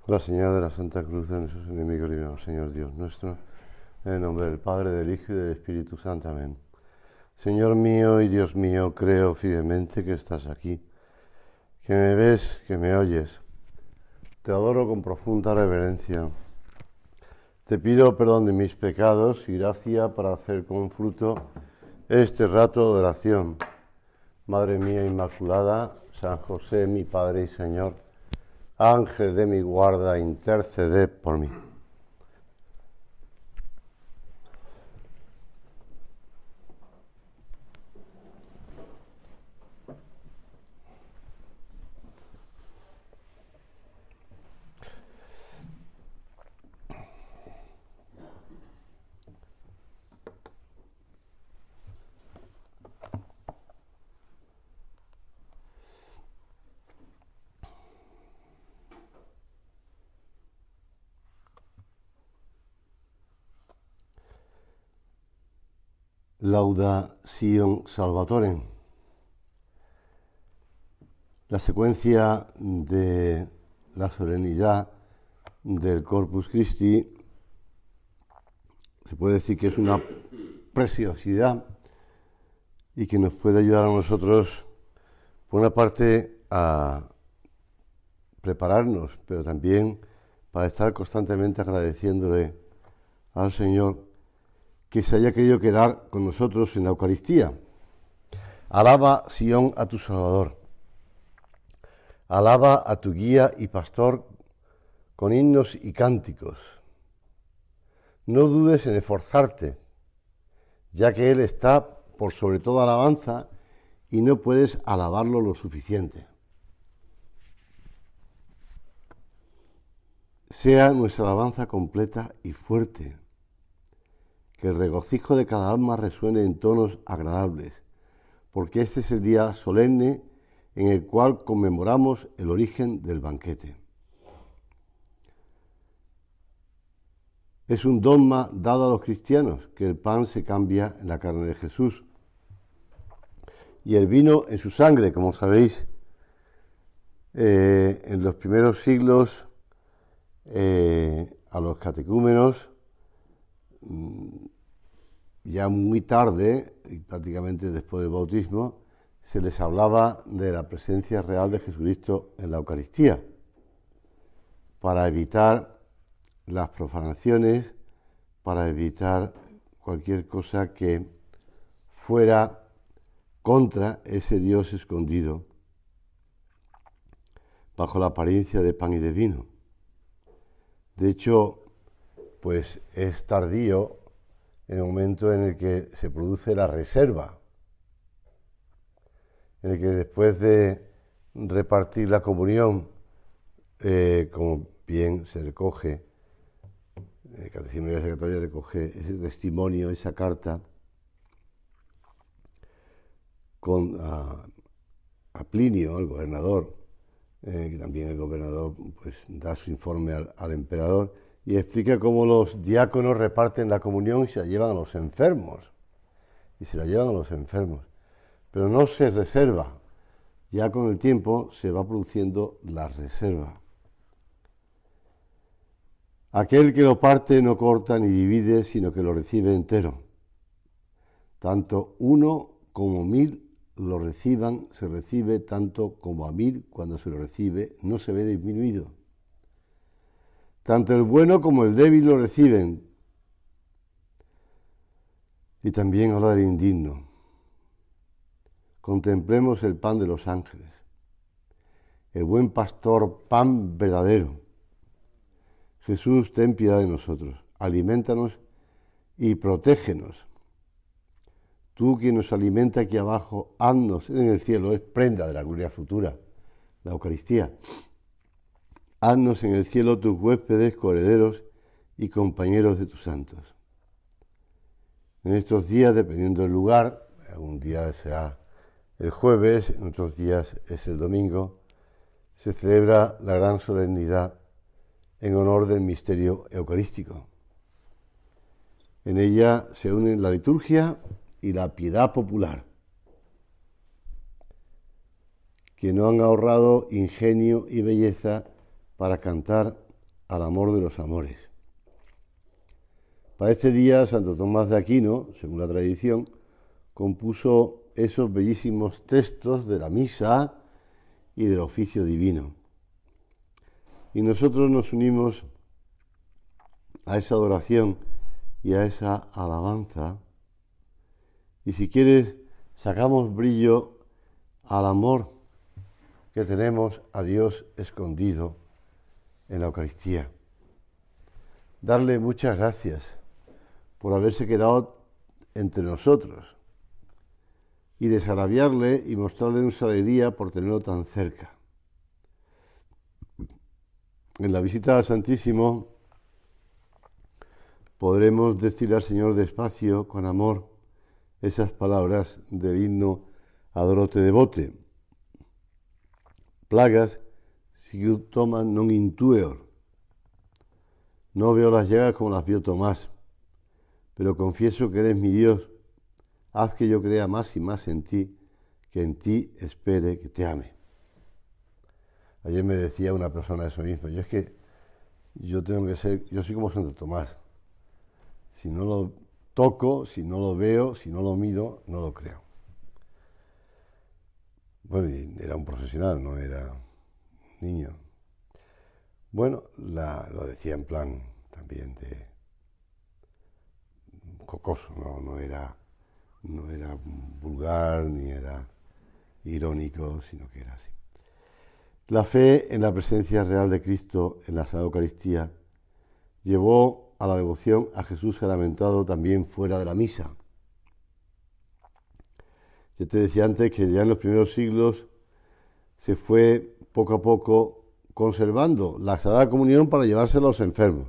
La señal de la Santa Cruz de nuestros enemigos, líbranos, Señor Dios nuestro, en el nombre del Padre, del Hijo y del Espíritu Santo. Amén. Señor mío y Dios mío, creo firmemente que estás aquí, que me ves, que me oyes. Te adoro con profunda reverencia. Te pido perdón de mis pecados y gracia para hacer con fruto este rato de oración. Madre mía Inmaculada, San José, mi Padre y Señor, Ángel de mi guarda, interceded por mí. Laudación Salvatorem. La secuencia de la solemnidad del Corpus Christi se puede decir que es una preciosidad y que nos puede ayudar a nosotros, por una parte, a prepararnos, pero también para estar constantemente agradeciéndole al Señor que se haya querido quedar con nosotros en la Eucaristía. Alaba, Sión, a tu Salvador. Alaba a tu guía y pastor con himnos y cánticos. No dudes en esforzarte, ya que Él está por sobre toda alabanza y no puedes alabarlo lo suficiente. Sea nuestra alabanza completa y fuerte, que el regocijo de cada alma resuene en tonos agradables, porque este es el día solemne en el cual conmemoramos el origen del banquete. Es un dogma dado a los cristianos que el pan se cambia en la carne de Jesús y el vino en su sangre, como sabéis. En los primeros siglos a los catecúmenos, ya muy tarde, y prácticamente después del bautismo, se les hablaba de la presencia real de Jesucristo en la Eucaristía, para evitar las profanaciones, para evitar cualquier cosa que fuera contra ese Dios escondido bajo la apariencia de pan y de vino. De hecho, pues es tardío en el momento en el que se produce la reserva, en el que después de repartir la comunión, como bien se recoge, el Catecismo de la Iglesia Católica recoge ese testimonio, esa carta, a Plinio, el gobernador, que también el gobernador pues da su informe al emperador y explica cómo los diáconos reparten la comunión y se la llevan a los enfermos. Pero no se reserva. Ya con el tiempo se va produciendo la reserva. Aquel que lo parte no corta ni divide, sino que lo recibe entero. Tanto uno como 1000 lo reciban, se recibe tanto como a 1000 cuando se lo recibe, no se ve disminuido. Tanto el bueno como el débil lo reciben. Y también habla del indigno. Contemplemos el pan de los ángeles, el buen pastor, pan verdadero. Jesús, ten piedad de nosotros, aliméntanos y protégenos. Tú quien nos alimenta aquí abajo, haznos en el cielo, es prenda de la gloria futura, la Eucaristía. Haznos en el cielo tus huéspedes, coherederos y compañeros de tus santos. En estos días, dependiendo del lugar, algún día será el jueves, en otros días es el domingo, se celebra la gran solemnidad en honor del misterio eucarístico. En ella se unen la liturgia y la piedad popular, que no han ahorrado ingenio y belleza para cantar al amor de los amores. Para este día, Santo Tomás de Aquino, según la tradición, compuso esos bellísimos textos de la misa y del oficio divino. Y nosotros nos unimos a esa adoración y a esa alabanza. Y si quieres, sacamos brillo al amor que tenemos a Dios escondido en la Eucaristía. Darle muchas gracias por haberse quedado entre nosotros y desagraviarle y mostrarle nuestra alegría por tenerlo tan cerca. En la visita al Santísimo podremos decirle al Señor despacio, con amor, esas palabras del himno Adorote Devote. Plagas sicut toman non intueor. No veo las llagas como las vio Tomás, pero confieso que eres mi Dios. Haz que yo crea más y más en ti, que en ti espere, que te ame. Ayer me decía una persona eso mismo. Yo soy como Santo Tomás. Si no lo toco, si no lo veo, si no lo mido, no lo creo. Bueno, y era un profesional, no era un niño. Bueno, lo decía en plan también de jocoso, no era vulgar ni era irónico, sino que era así. La fe en la presencia real de Cristo en la Sagrada Eucaristía llevó a la devoción a Jesús sacramentado también fuera de la misa. Yo te decía antes que ya en los primeros siglos se fue poco a poco conservando la Sagrada Comunión para llevársela a los enfermos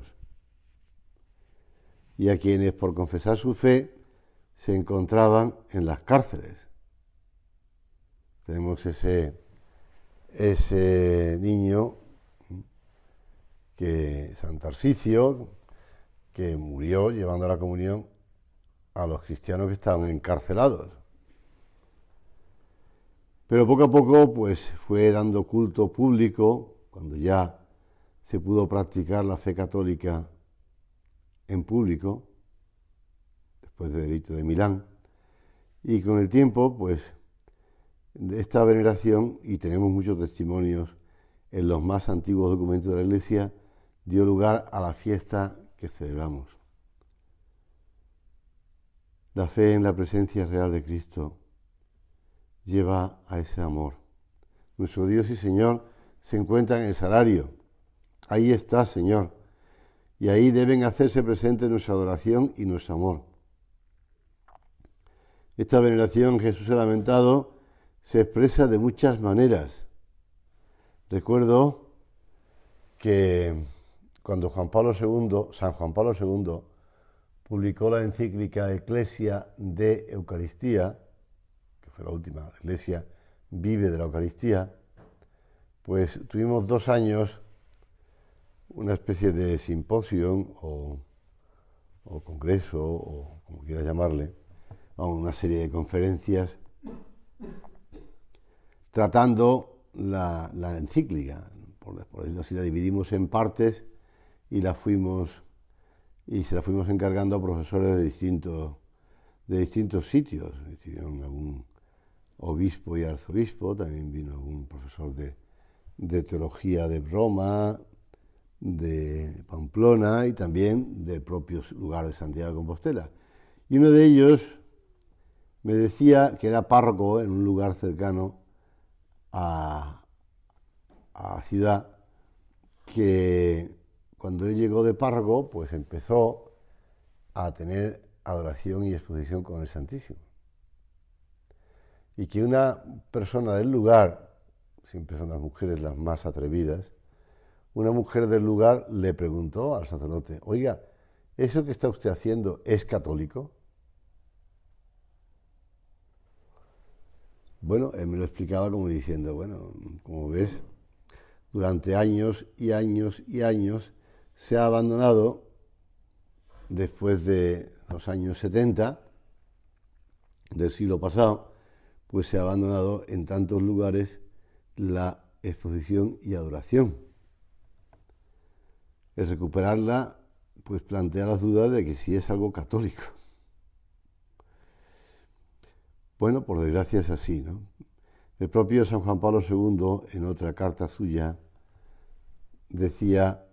y a quienes por confesar su fe se encontraban en las cárceles. Tenemos ese niño, San Tarsicio, que murió llevando la comunión a los cristianos que estaban encarcelados. Pero poco a poco pues fue dando culto público, cuando ya se pudo practicar la fe católica en público, después del edicto de Milán, y con el tiempo pues de esta veneración, y tenemos muchos testimonios en los más antiguos documentos de la Iglesia, dio lugar a la fiesta que celebramos. La fe en la presencia real de Cristo lleva a ese amor. Nuestro Dios y Señor se encuentran en el sagrario. Ahí está, Señor. Y ahí deben hacerse presentes nuestra adoración y nuestro amor. Esta veneración, Jesús el lamentado, se expresa de muchas maneras. Recuerdo que cuando San Juan Pablo II, publicó la encíclica Ecclesia de Eucaristía, que fue la última, la Iglesia vive de la Eucaristía, pues tuvimos 2 años una especie de simposio o congreso, o como quieras llamarle, una serie de conferencias tratando la encíclica, por decirlo así, la dividimos en partes y se la fuimos encargando a profesores de distintos sitios. Estuvieron algún obispo y arzobispo, también vino algún profesor de teología de Roma, de Pamplona y también del propio lugar de Santiago de Compostela. Y uno de ellos me decía, que era párroco en un lugar cercano a la ciudad, que cuando él llegó de párroco, pues empezó a tener adoración y exposición con el Santísimo. Y que una persona del lugar, siempre son las mujeres las más atrevidas, una mujer del lugar le preguntó al sacerdote: oiga, ¿eso que está usted haciendo es católico? Bueno, él me lo explicaba como diciendo, bueno, como ves, durante años y años y años se ha abandonado, después de los años 70 del siglo pasado, pues se ha abandonado en tantos lugares la exposición y adoración. el recuperarla pues plantea las dudas de que si es algo católico. Bueno, por desgracia es así, ¿no? El propio San Juan Pablo II, en otra carta suya, decía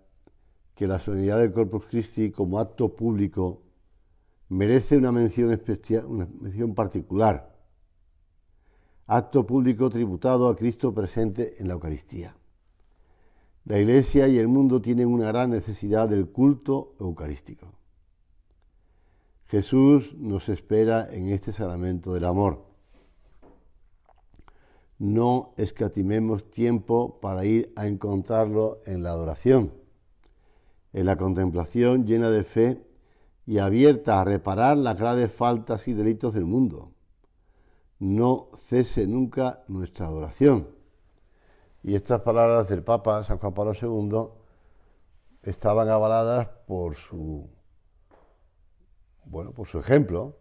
que la solemnidad del Corpus Christi como acto público merece una mención especial, una mención particular. Acto público tributado a Cristo presente en la Eucaristía. La Iglesia y el mundo tienen una gran necesidad del culto eucarístico. Jesús nos espera en este sacramento del amor. No escatimemos tiempo para ir a encontrarlo en la adoración, en la contemplación llena de fe y abierta a reparar las graves faltas y delitos del mundo. No cese nunca nuestra adoración. Y estas palabras del Papa San Juan Pablo II estaban avaladas por su ejemplo,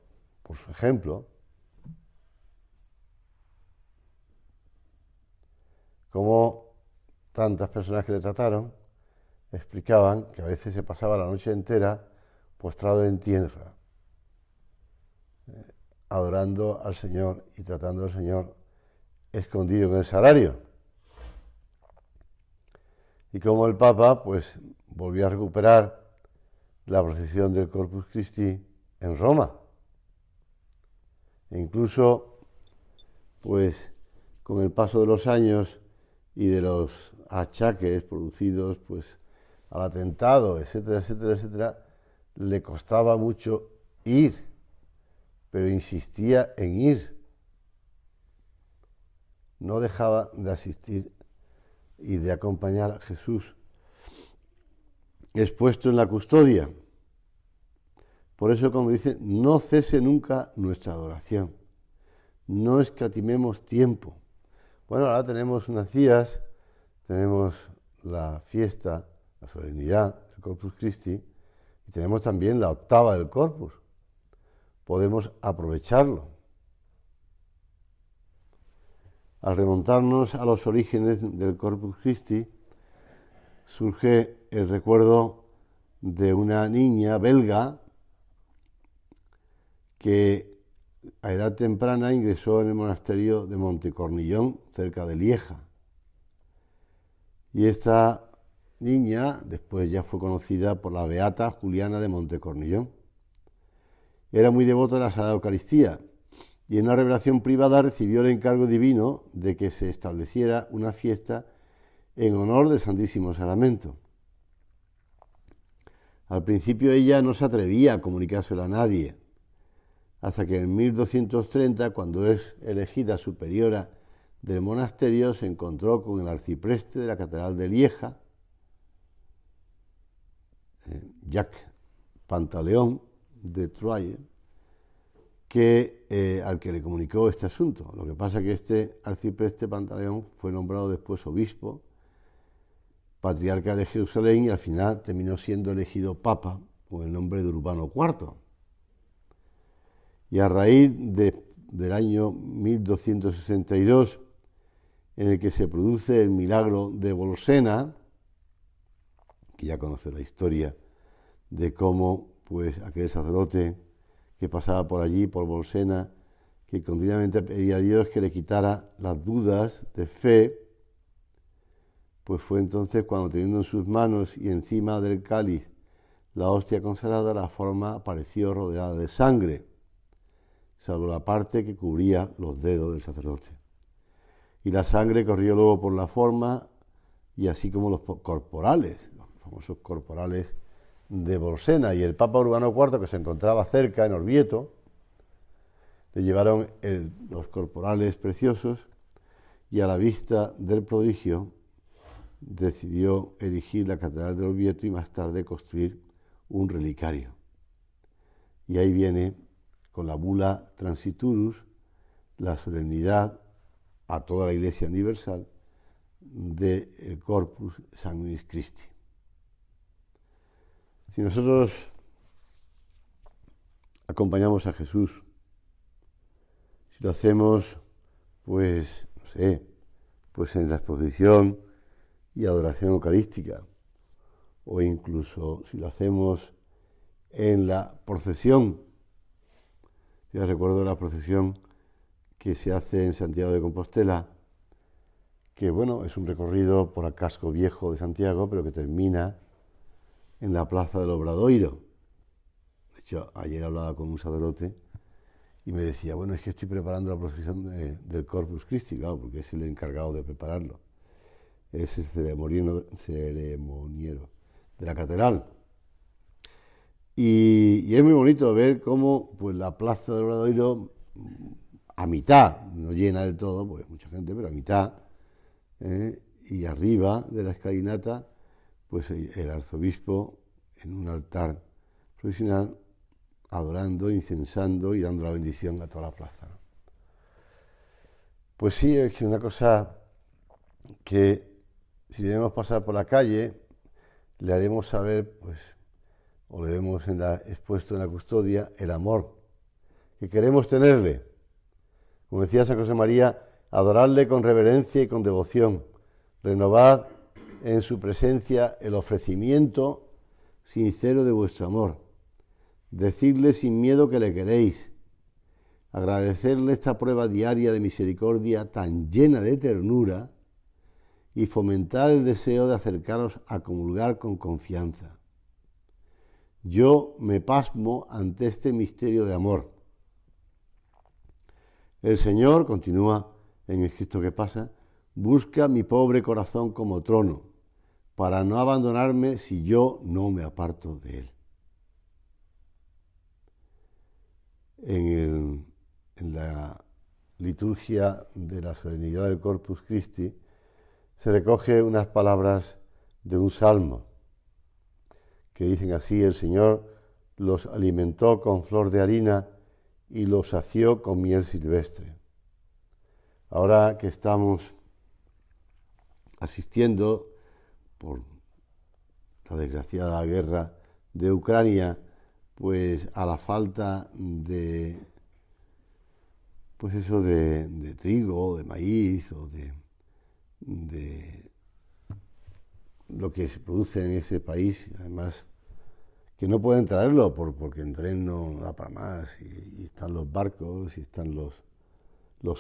como tantas personas que le trataron explicaban que a veces se pasaba la noche entera postrado en tierra, adorando al Señor y tratando al Señor escondido en el sagrario. Y como el Papa pues volvió a recuperar la procesión del Corpus Christi en Roma. E incluso pues con el paso de los años y de los achaques producidos pues al atentado, etcétera, etcétera, etcétera, le costaba mucho ir, pero insistía en ir. No dejaba de asistir y de acompañar a Jesús expuesto en la custodia. Por eso cuando dice, no cese nunca nuestra adoración, no escatimemos tiempo. Bueno, ahora tenemos unas días, tenemos la fiesta, la solemnidad del Corpus Christi, y tenemos también la octava del Corpus. Podemos aprovecharlo. Al remontarnos a los orígenes del Corpus Christi, surge el recuerdo de una niña belga que a edad temprana ingresó en el monasterio de Montecornillón, cerca de Lieja. Y esta niña después ya fue conocida por la beata Juliana de Montecornillón. Era muy devota de la Sagrada Eucaristía y en una revelación privada recibió el encargo divino de que se estableciera una fiesta en honor del Santísimo Sacramento. Al principio ella no se atrevía a comunicárselo a nadie, hasta que en 1230, cuando es elegida superiora del monasterio, se encontró con el arcipreste de la Catedral de Lieja, Jacques Pantaleón de Troyes, al que le comunicó este asunto. Lo que pasa es que este arcipreste Pantaleón fue nombrado después obispo, patriarca de Jerusalén, y al final terminó siendo elegido papa con el nombre de Urbano IV. Y a raíz del año 1262, en el que se produce el milagro de Bolsena, que ya conoce la historia de cómo pues aquel sacerdote que pasaba por allí, por Bolsena, que continuamente pedía a Dios que le quitara las dudas de fe, pues fue entonces cuando, teniendo en sus manos y encima del cáliz la hostia consagrada, la forma apareció rodeada de sangre, salvo la parte que cubría los dedos del sacerdote. Y la sangre corrió luego por la forma, y así como los corporales, los famosos corporales de Bolsena. Y el Papa Urbano IV, que se encontraba cerca, en Orvieto, le llevaron los corporales preciosos, y a la vista del prodigio decidió erigir la Catedral de Orvieto y más tarde construir un relicario. Y ahí viene, con la bula Transiturus, la solemnidad a toda la Iglesia universal del Corpus Sanguinis Christi. Si nosotros acompañamos a Jesús, si lo hacemos, pues, no sé, pues en la exposición y adoración eucarística, o incluso si lo hacemos en la procesión. Yo recuerdo la procesión que se hace en Santiago de Compostela, que bueno, es un recorrido por el casco viejo de Santiago, pero que termina en la plaza del Obradoiro. De hecho, ayer hablaba con un sacerdote y me decía, bueno, es que estoy preparando la procesión del Corpus Christi, claro, porque es el encargado de prepararlo. Es el ceremoniero de la catedral. Y es muy bonito ver cómo pues, la plaza del Obradoiro, a mitad, no llena del todo, pues mucha gente, pero a mitad, y arriba de la escalinata, pues el arzobispo en un altar provisional, adorando, incensando y dando la bendición a toda la plaza. Pues sí, es una cosa que si debemos pasar por la calle, le haremos saber, pues, o le vemos expuesto en la custodia, el amor que queremos tenerle. Como decía San José María, adorarle con reverencia y con devoción, renovad en su presencia el ofrecimiento sincero de vuestro amor, decidle sin miedo que le queréis, agradecerle esta prueba diaria de misericordia tan llena de ternura y fomentar el deseo de acercaros a comulgar con confianza. Yo me pasmo ante este misterio de amor. El Señor, continúa en el Cristo que pasa, busca mi pobre corazón como trono, para no abandonarme si yo no me aparto de Él. En la liturgia de la solemnidad del Corpus Christi se recoge unas palabras de un salmo que dicen así: el Señor los alimentó con flor de harina y los sació con miel silvestre. Ahora que estamos asistiendo por la desgraciada guerra de Ucrania, pues a la falta de, pues eso de trigo, de maíz o de lo que se produce en ese país, además que no pueden traerlo porque en tren no da para más y están los barcos y están los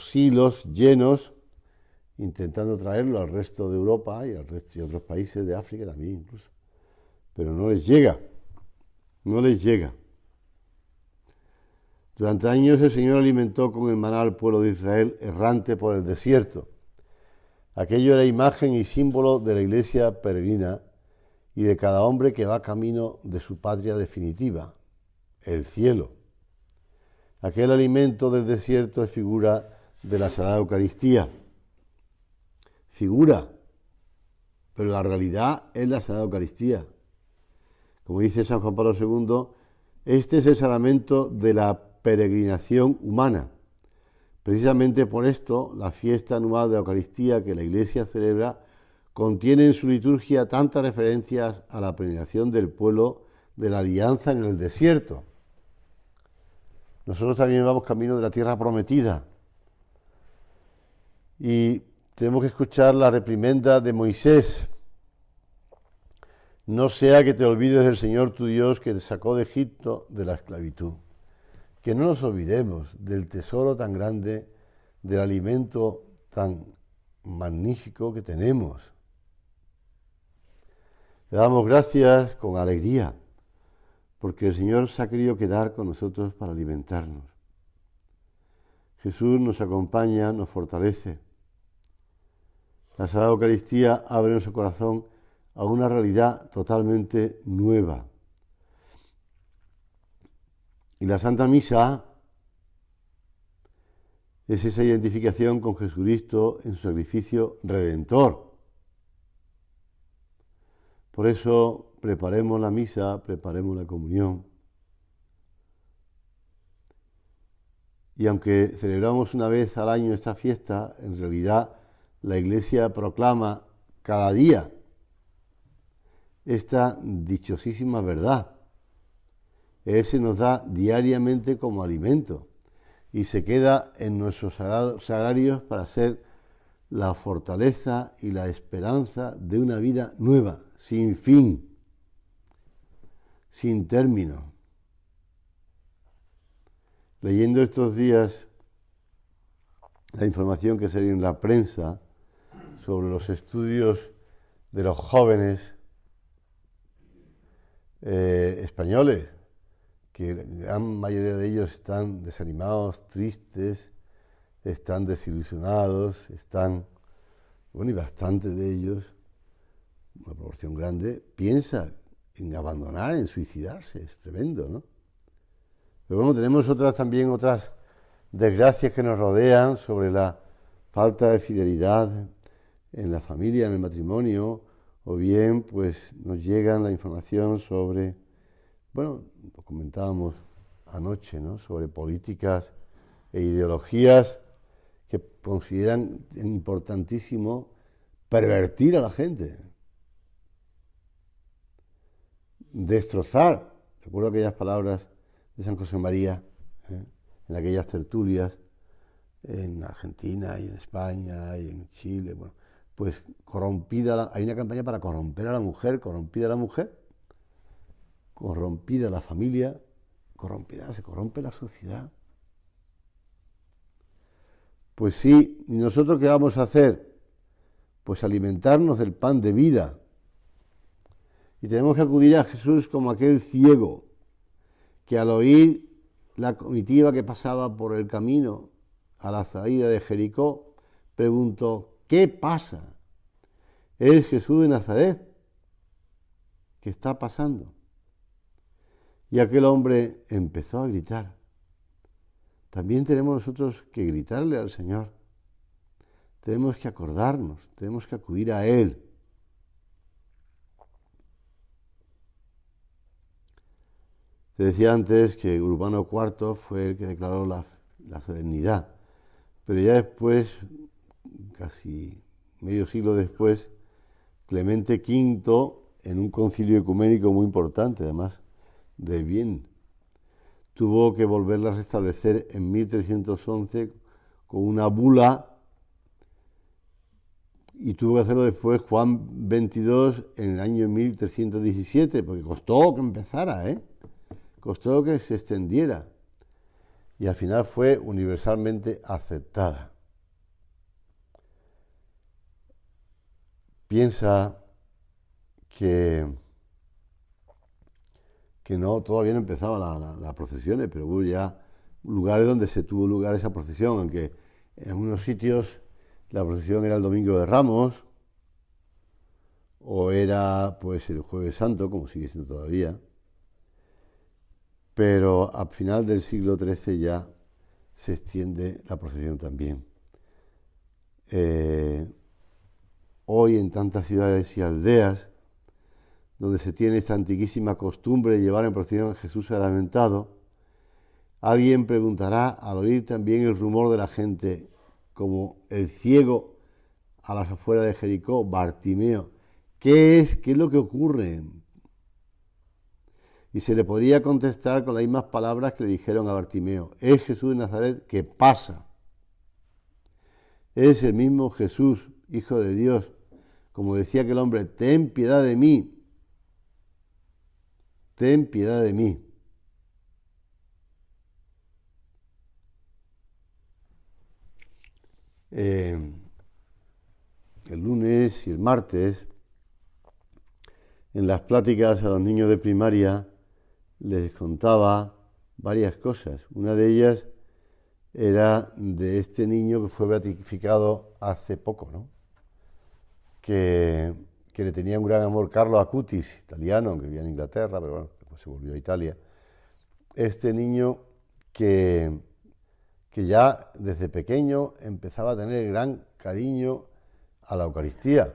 silos llenos intentando traerlo al resto de Europa y al resto de otros países de África también incluso, pero no les llega. Durante años el Señor alimentó con el maná al pueblo de Israel errante por el desierto. Aquello era imagen y símbolo de la iglesia peregrina y de cada hombre que va camino de su patria definitiva, el cielo. Aquel alimento del desierto es figura de la Sagrada Eucaristía. Figura, pero la realidad es la Sagrada Eucaristía. Como dice San Juan Pablo II, este es el sacramento de la peregrinación humana. Precisamente por esto, la fiesta anual de la Eucaristía que la Iglesia celebra contiene en su liturgia tantas referencias a la peregrinación del pueblo de la alianza en el desierto. Nosotros también vamos camino de la tierra prometida y tenemos que escuchar la reprimenda de Moisés. No sea que te olvides del Señor tu Dios que te sacó de Egipto de la esclavitud. Que no nos olvidemos del tesoro tan grande, del alimento tan magnífico que tenemos. Le damos gracias con alegría, porque el Señor se ha querido quedar con nosotros para alimentarnos. Jesús nos acompaña, nos fortalece. La Sagrada Eucaristía abre nuestro corazón a una realidad totalmente nueva. Y la Santa Misa es esa identificación con Jesucristo en su sacrificio redentor. Por eso preparemos la misa, preparemos la comunión. Y aunque celebramos una vez al año esta fiesta, en realidad la Iglesia proclama cada día esta dichosísima verdad. Él se nos da diariamente como alimento y se queda en nuestros sagrarios para ser la fortaleza y la esperanza de una vida nueva, sin fin. sin término. Leyendo estos días la información que salió en la prensa sobre los estudios de los jóvenes españoles, que la gran mayoría de ellos están desanimados, tristes, están desilusionados, y bastante de ellos, una proporción grande, piensa en abandonar, en suicidarse, es tremendo, ¿no? Pero bueno, tenemos también otras desgracias que nos rodean sobre la falta de fidelidad en la familia, en el matrimonio, o bien pues nos llega la información sobre, lo comentábamos anoche, ¿no?, sobre políticas e ideologías que consideran importantísimo pervertir a la gente, destrozar. Recuerdo aquellas palabras de San José María, en aquellas tertulias, en Argentina y en España y en Chile, pues hay una campaña para corromper a la mujer, corrompida la familia, se corrompe la sociedad. Pues sí, ¿y nosotros qué vamos a hacer? Pues alimentarnos del pan de vida. Y tenemos que acudir a Jesús como aquel ciego que al oír la comitiva que pasaba por el camino a la salida de Jericó, preguntó: ¿qué pasa? ¿Es Jesús de Nazaret? ¿Qué está pasando? Y aquel hombre empezó a gritar. También tenemos nosotros que gritarle al Señor. Tenemos que acordarnos, tenemos que acudir a Él. Te decía antes que Urbano IV fue el que declaró la solemnidad, pero ya después, casi medio siglo después, Clemente V, en un concilio ecuménico muy importante, además de bien, tuvo que volverla a restablecer en 1311 con una bula, y tuvo que hacerlo después Juan XXII en el año 1317, porque costó que empezara, costó que se extendiera, y al final fue universalmente aceptada. Piensa que no, todavía no empezaba las procesiones, pero hubo ya lugares donde se tuvo lugar esa procesión, aunque en algunos sitios la procesión era el Domingo de Ramos, o era pues el Jueves Santo, como sigue siendo todavía, pero al final del siglo XIII ya se extiende la procesión también. Hoy en tantas ciudades y aldeas, donde se tiene esta antiquísima costumbre de llevar en procesión a Jesús sacramentado, alguien preguntará al oír también el rumor de la gente, como el ciego a las afueras de Jericó, Bartimeo: ¿qué es lo que ocurre? Y se le podría contestar con las mismas palabras que le dijeron a Bartimeo: es Jesús de Nazaret que pasa. Es el mismo Jesús, Hijo de Dios. Como decía aquel hombre: ten piedad de mí. Ten piedad de mí. El lunes y el martes, en las pláticas a los niños de primaria, les contaba varias cosas. Una de ellas era de este niño que fue beatificado hace poco, ¿no?, que le tenía un gran amor, Carlo Acutis, italiano, que vivía en Inglaterra, pero bueno, después se volvió a Italia. Este niño que ya desde pequeño empezaba a tener gran cariño a la Eucaristía.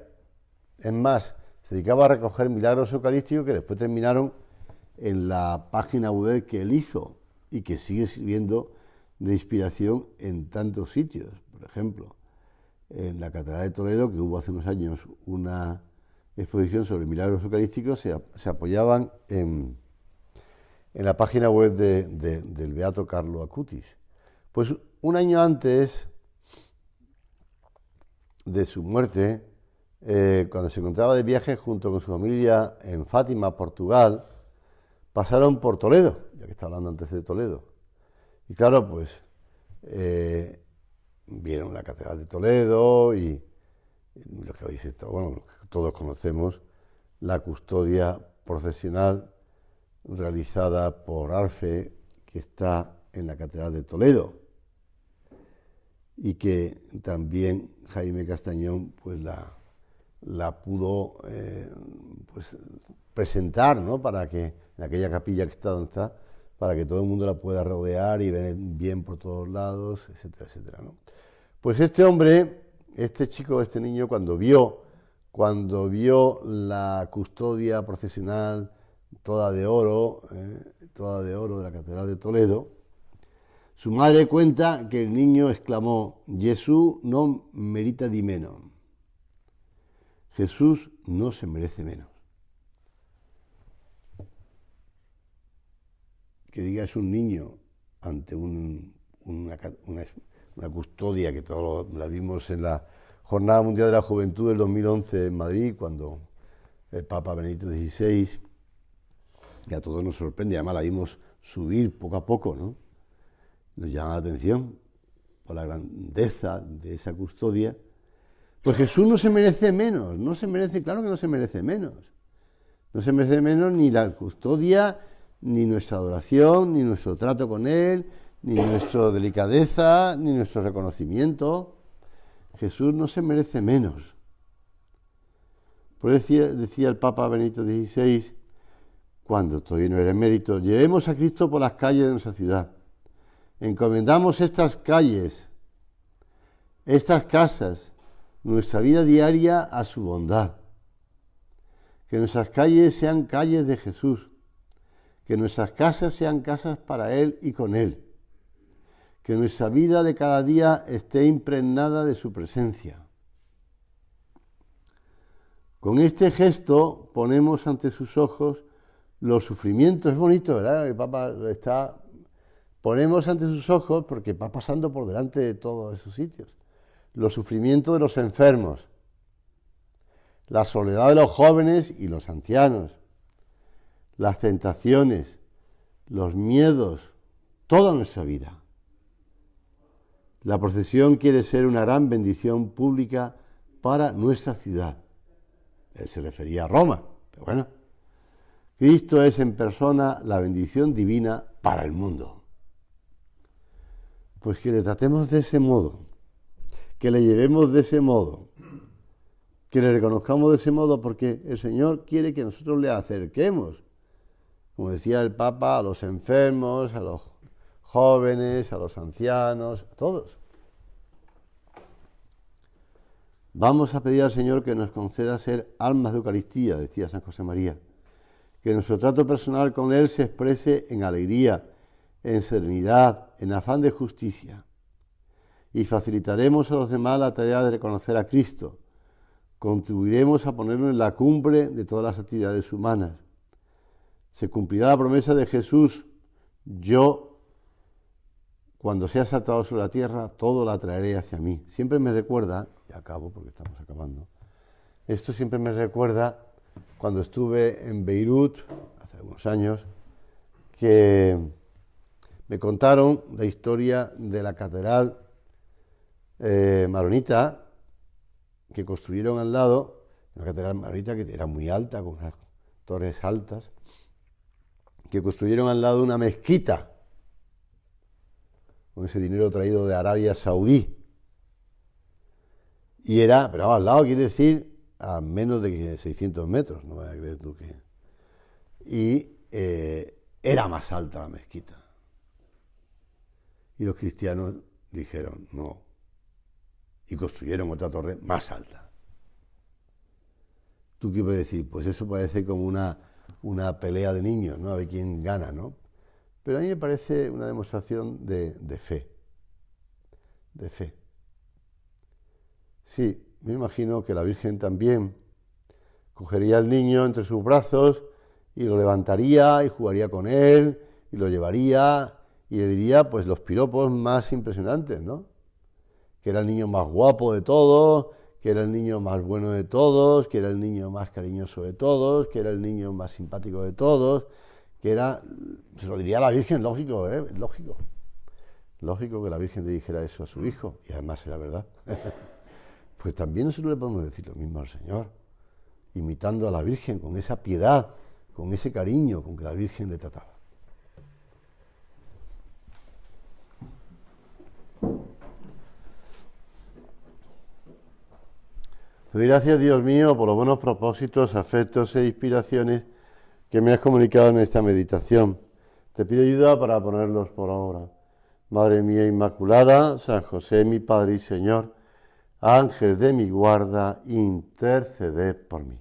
Es más, se dedicaba a recoger milagros eucarísticos que después terminaron en la página web que él hizo y que sigue sirviendo de inspiración en tantos sitios. Por ejemplo, en la Catedral de Toledo, que hubo hace unos años una exposición sobre milagros eucarísticos, se apoyaban en la página web del beato Carlo Acutis. Pues un año antes de su muerte, cuando se encontraba de viaje junto con su familia en Fátima, Portugal, pasaron por Toledo, ya que estaba hablando antes de Toledo. Y claro, pues vieron la Catedral de Toledo y lo que habéis estado, bueno, todos conocemos, la custodia procesional realizada por Arfe, que está en la Catedral de Toledo, y que también Jaime Castañón pues la pudo pues presentar, ¿no? Para que en aquella capilla que está donde está, para que todo el mundo la pueda rodear y ver bien por todos lados, etcétera, etcétera, ¿no? Pues este hombre, este chico, este niño, cuando vio la custodia procesional toda de oro de la Catedral de Toledo, su madre cuenta que el niño exclamó: Jesús no merita di meno. Jesús no se merece menos. Que digas un niño ante una custodia, que todos la vimos en la Jornada Mundial de la Juventud del 2011 en Madrid, cuando el Papa Benedicto XVI, y a todos nos sorprende, además la vimos subir poco a poco, ¿no? Nos llama la atención por la grandeza de esa custodia. Pues Jesús no se merece menos, claro que no se merece menos. No se merece menos ni la custodia, ni nuestra adoración, ni nuestro trato con Él, ni nuestra delicadeza, ni nuestro reconocimiento. Jesús no se merece menos. Por eso decía el Papa Benedicto XVI, cuando todavía no era emérito: llevemos a Cristo por las calles de nuestra ciudad. Encomendamos estas calles, estas casas, nuestra vida diaria a su bondad. Que nuestras calles sean calles de Jesús. Que nuestras casas sean casas para Él y con Él. Que nuestra vida de cada día esté impregnada de su presencia. Con este gesto ponemos ante sus ojos los sufrimientos. Es bonito, ¿verdad? El Papa ponemos ante sus ojos, porque va pasando por delante de todos esos sitios, los sufrimientos de los enfermos, la soledad de los jóvenes y los ancianos, las tentaciones, los miedos, toda nuestra vida. La procesión quiere ser una gran bendición pública para nuestra ciudad. Él se refería a Roma, pero bueno, Cristo es en persona la bendición divina para el mundo. Pues que le tratemos de ese modo, que le llevemos de ese modo, que le reconozcamos de ese modo, porque el Señor quiere que nosotros le acerquemos, como decía el Papa, a los enfermos, a los jóvenes, a los ancianos, a todos. Vamos a pedir al Señor que nos conceda ser almas de Eucaristía, decía San José María, que nuestro trato personal con Él se exprese en alegría, en serenidad, en afán de justicia, y facilitaremos a los demás la tarea de reconocer a Cristo. Contribuiremos a ponerlo en la cumbre de todas las actividades humanas. Se cumplirá la promesa de Jesús: yo, cuando sea saltado sobre la tierra, todo la traeré hacia mí. Siempre me recuerda, y acabo porque estamos acabando, esto siempre me recuerda cuando estuve en Beirut hace algunos años, que me contaron la historia de la catedral maronita que construyeron al lado, una catedral maronita que era muy alta, con unas torres altas, que construyeron al lado una mezquita con ese dinero traído de Arabia Saudí. Y era, pero al lado quiere decir a menos de 600 metros, no me vas a creer tú que... Y era más alta la mezquita. Y los cristianos dijeron no. Y construyeron otra torre más alta. ¿Tú qué puedes decir? Pues eso parece como una pelea de niños, ¿no? A ver quién gana, ¿no? Pero a mí me parece una demostración de fe. De fe. Sí, me imagino que la Virgen también cogería al niño entre sus brazos y lo levantaría y jugaría con él y lo llevaría y le diría pues los piropos más impresionantes, ¿no? Que era el niño más guapo de todos, que era el niño más bueno de todos, que era el niño más cariñoso de todos, que era el niño más simpático de todos, que era, se lo diría a la Virgen, lógico, lógico. Lógico que la Virgen le dijera eso a su hijo, y además era verdad. Pues también nosotros le podemos decir lo mismo al Señor, imitando a la Virgen con esa piedad, con ese cariño con que la Virgen le trataba. Te doy gracias, Dios mío, por los buenos propósitos, afectos e inspiraciones que me has comunicado en esta meditación. Te pido ayuda para ponerlos por obra. Madre mía Inmaculada, San José, mi Padre y Señor, Ángel de mi guarda, interceded por mí.